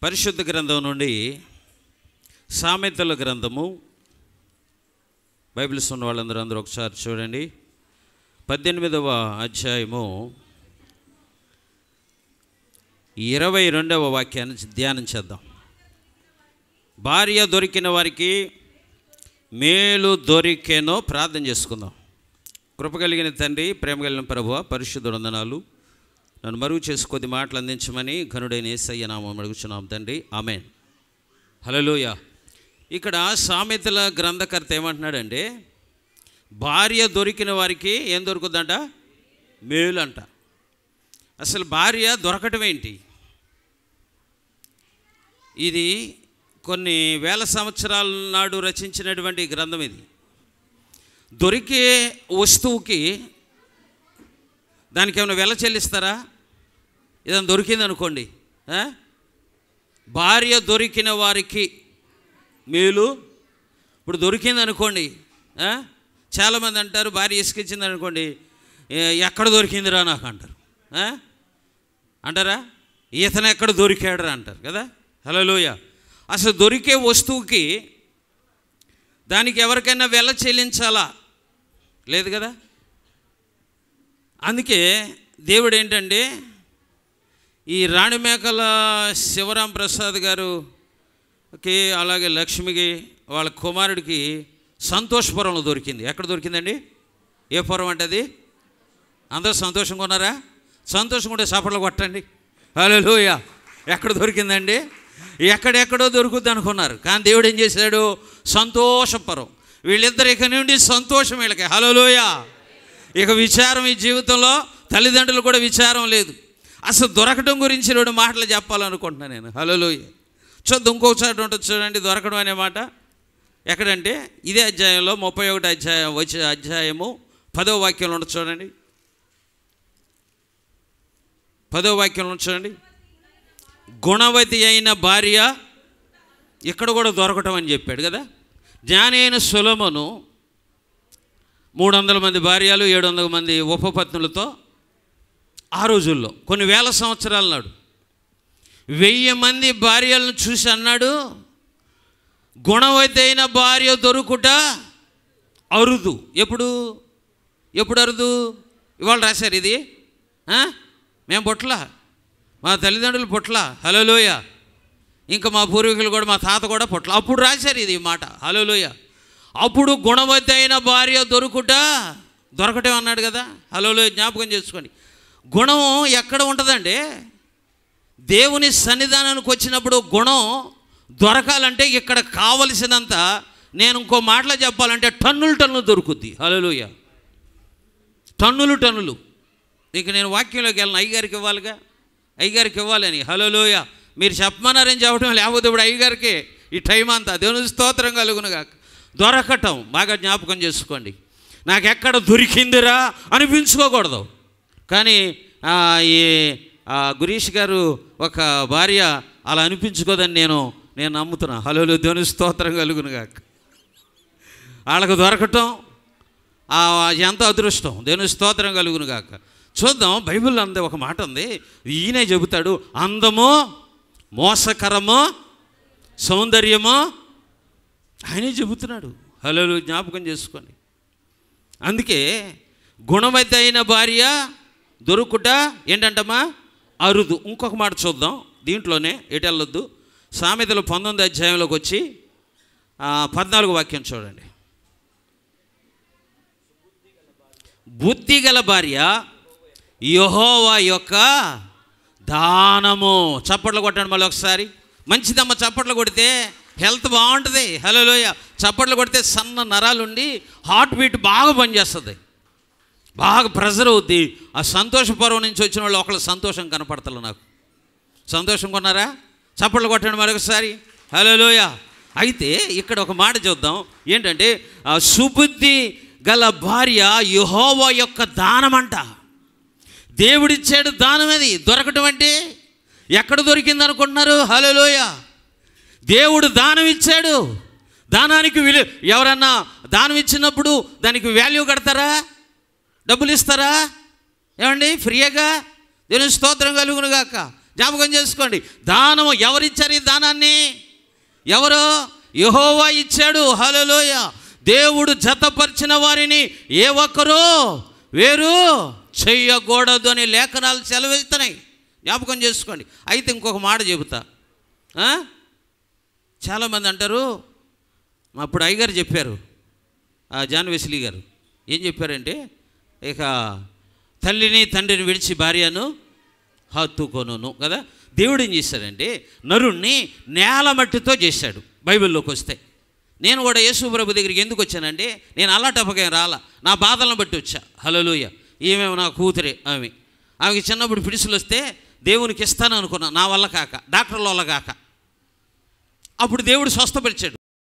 పరిశుద్ధ గ్రంథం నుండి సామెతల గ్రంథము, బైబిల్స్ ఉన్న వాళ్ళందరూ ఒకసారి చూడండి. 18వ అధ్యాయము 22వ వాక్యాన్ని ధ్యానం చేద్దాం. భార్య దొరికిన వారికి మేలు దొరికేనో ప్రార్థన చేసుకుందాం. కృప కలిగిన తండ్రి, ప్రేమ కలిగిన ప్రభువా, పరిశుద్ధ వందనాలు. నన్ను మరుగు చేసి కొద్ది మాటలు అందించమని ఘనుడైన యేసయ్య నామమున అడుగుచున్నాం తండ్రి, ఆమెన్. హల్లెలూయా. ఇక్కడ సామెతల గ్రంథకర్త ఏమంటున్నాడంటే, భార్య దొరికిన వారికి ఏం దొరుకుతుందంట? మేలు అంట. అసలు భార్య దొరకటం ఏంటి? ఇది కొన్ని వేల సంవత్సరాల నాడు రచించినటువంటి గ్రంథం. ఇది దొరికే వస్తువుకి దానికి ఏమైనా వెల చెల్లిస్తారా? ఏదైనా దొరికింది అనుకోండి, భార్య దొరికిన వారికి మేలు. ఇప్పుడు దొరికింది అనుకోండి, చాలామంది అంటారు భార్య ఇసుకిచ్చింది అనుకోండి, ఎక్కడ దొరికిందిరా నాకు అంటారు. అంటారా? ఇతను ఎక్కడ దొరికాడరా అంటారు కదా. హల్లెలూయా. అసలు దొరికే వస్తువుకి దానికి ఎవరికైనా వెల చెల్లించాలా? లేదు కదా. అందుకే దేవుడు ఏంటంటే, ఈ రాణిమేకల శివరాం ప్రసాద్ గారుకి, అలాగే లక్ష్మికి, వాళ్ళ కుమారుడికి సంతోషపురంలో దొరికింది. ఎక్కడ దొరికిందండి? ఏ పురం అంటే అది? అందరూ సంతోషంగా ఉన్నారా? సంతోషంగా ఉంటే చప్పట్లు కొట్టండి. హల్లెలూయా. ఎక్కడ దొరికిందండి? ఎక్కడెక్కడో దొరుకుద్ది అనుకున్నారు, కానీ దేవుడు ఏం చేశాడు? సంతోషపురం. వీళ్ళిద్దరు ఇక నుండి సంతోషం వీళ్ళకి. హల్లెలూయా. ఇక విచారం ఈ జీవితంలో, తల్లిదండ్రులు కూడా విచారం లేదు. అసలు దొరకడం గురించి 2 మాటలు చెప్పాలనుకుంటున్నాను నేను. హల్లెలూయా. చూద్దాం, ఇంకొకసారి ఉంటుంది చూడండి. దొరకడం అనే మాట ఎక్కడంటే ఇదే అధ్యాయంలో 31వ అధ్యాయం వచ్చే అధ్యాయము 10వ వాక్యంలో ఉంటుంది చూడండి. 10వ వాక్యంలో ఉంటుంది చూడండి. గుణవతి అయిన భార్య, ఇక్కడ కూడా దొరకటం అని చెప్పాడు కదా. జ్ఞాని అయిన సొలొమోను 300 మంది భార్యలు, 700 మంది ఉపపత్నులతో ఆ రోజుల్లో కొన్ని వేల సంవత్సరాల నాడు 1000 మంది భార్యలను చూసి అన్నాడు, గుణవతి అయిన భార్య దొరుకుట అరుదు. ఎప్పుడు అరుదు? ఇవాళ రాశారు ఇది. మేము పుట్ల, మా తల్లిదండ్రులు పుట్ల. హల్లెలూయా. ఇంకా మా పూర్వీకులు కూడా, మా తాత కూడా పుట్ల. అప్పుడు రాశారు ఇది మాట. హల్లెలూయా. అప్పుడు గుణవతి అయిన భార్య దొరకటం అన్నాడు కదా. హల్లెలూయా. జ్ఞాపకం చేసుకోండి. గుణం ఎక్కడ ఉంటుందండి? దేవుని సన్నిధానానికి వచ్చినప్పుడు గుణం దొరకాలంటే ఇక్కడ కావలసినంత, నేను ఇంకో మాటలో చెప్పాలంటే టన్నులు దొరుకుద్ది. హల్లెలూయా. టన్నులు. ఇక నేను వాక్యంలోకి వెళ్ళను. అయ్యగారికి ఇవ్వాలిగా, అయ్యగారికి ఇవ్వాలని. హల్లెలూయా. మీరు చెప్పమన్నారని చెప్పడం, లేకపోతే ఇప్పుడు అయ్యగారికి ఈ టైం అంతా. దేవుని స్తోత్రం కలుగునుగా. దొరకటం బాగా జ్ఞాపకం చేసుకోండి. నాకెక్కడ దొరికిందిరా అనిపించుకోకూడదు. కానీ ఈ గురీష్ గారు ఒక భార్య అలా అనిపించుకోదని నేను నమ్ముతున్నా. హల్లెలూయా. దేవుని స్తోత్రం కలుగునుగా. వాళ్ళకు దొరకటం ఎంత అదృష్టం. దేవుని స్తోత్రం కలుగునుగాక. చూద్దాం, బైబిల్లో అందే ఒక మాట ఉంది. ఈయనే చెబుతాడు, అందము, మోసకరము, సౌందర్యము ఆయనే చెబుతున్నాడు. హల్లెలూయా. జ్ఞాపకం చేసుకోండి. అందుకే గుణవతి అయిన భార్య దొరుకుట ఏంటంటమ్మా? అరుదు. ఇంకొక మాట చూద్దాం దీంట్లోనే, ఎటెళ్ళొద్దు. సామెతలు 19వ అధ్యాయంలోకి వచ్చి 14వ వాక్యం చూడండి. బుద్ధిగల భార్య యెహోవా యొక్క దానము. చప్పట్లు కొట్టండి మళ్ళీ ఒకసారి. మంచిదమ్మ, చప్పట్లు కొడితే హెల్త్ బాగుంటుంది. హల్లెలూయా. చప్పట్లు కొడితే సన్న నరాలుండి హార్ట్ బీట్ బాగా పనిచేస్తుంది, బాగా ప్రెజర్ అవుద్ది. ఆ సంతోషపర్వం నుంచి వచ్చిన వాళ్ళు ఒకళ్ళు సంతోషం కనపడతారు నాకు. సంతోషం కొన్నారా? చప్పట్లు కొట్టండి మరొకసారి. హల్లెలూయా. అయితే ఇక్కడ ఒక మాట చూద్దాం. ఏంటంటే, సుబుద్ధి గల భార్య యెహోవా యొక్క దానమంట. దేవుడిచ్చాడు దానం. అది దొరకటం అంటే ఎక్కడ దొరికింది అనుకుంటున్నారు? హల్లెలూయా. దేవుడు దానం ఇచ్చాడు. దానానికి ఎవరన్నా దానం ఇచ్చినప్పుడు దానికి వాల్యూ కడతారా? డబ్బులు ఇస్తారా? ఏమండి? ఫ్రీగా. దేవుని స్తోత్రం కలుగునుగాక. జ్ఞాపకం చేసుకోండి. దానము ఎవరిచ్చారు? ఈ దానాన్ని ఎవరు? యెహోవా ఇచ్చాడు. హల్లెలూయ. దేవుడు జతపరిచిన వారిని ఏ ఒక్కరూ వేరు చెయ్యకూడదు అని లేఖనాలు సెలవిస్తున్నాయి. జ్ఞాపకం చేసుకోండి. అయితే ఇంకొక మాట చెబుతా. చాలామంది అంటారు, అప్పుడు అయ్యగారు చెప్పారు, జాన్ వెస్లీ గారు ఏం చెప్పారంటే, ఇక తల్లిని తండ్రిని విడిచి భార్యను హత్తుకొనును కదా. దేవుడు ఏం చేశాడంటే నరుణ్ణి నేల మట్టితో చేశాడు. బైబిల్లోకి వస్తే నేను కూడా యేసు ప్రభు దగ్గరికి ఎందుకు వచ్చానంటే, నేను అల్లాటప్పకేం రాలా, నా బాధలను బట్టి వచ్చా. హల్లెలూయ. ఏమేమో నా కూతురే, ఆమెకి చిన్నప్పుడు పిడుసులు వస్తే దేవునికి ఇస్తాను అనుకున్నా, నా వల్ల కాక, డాక్టర్ల వల్ల కాక. అప్పుడు దేవుడు స్వస్థపరిచాడు.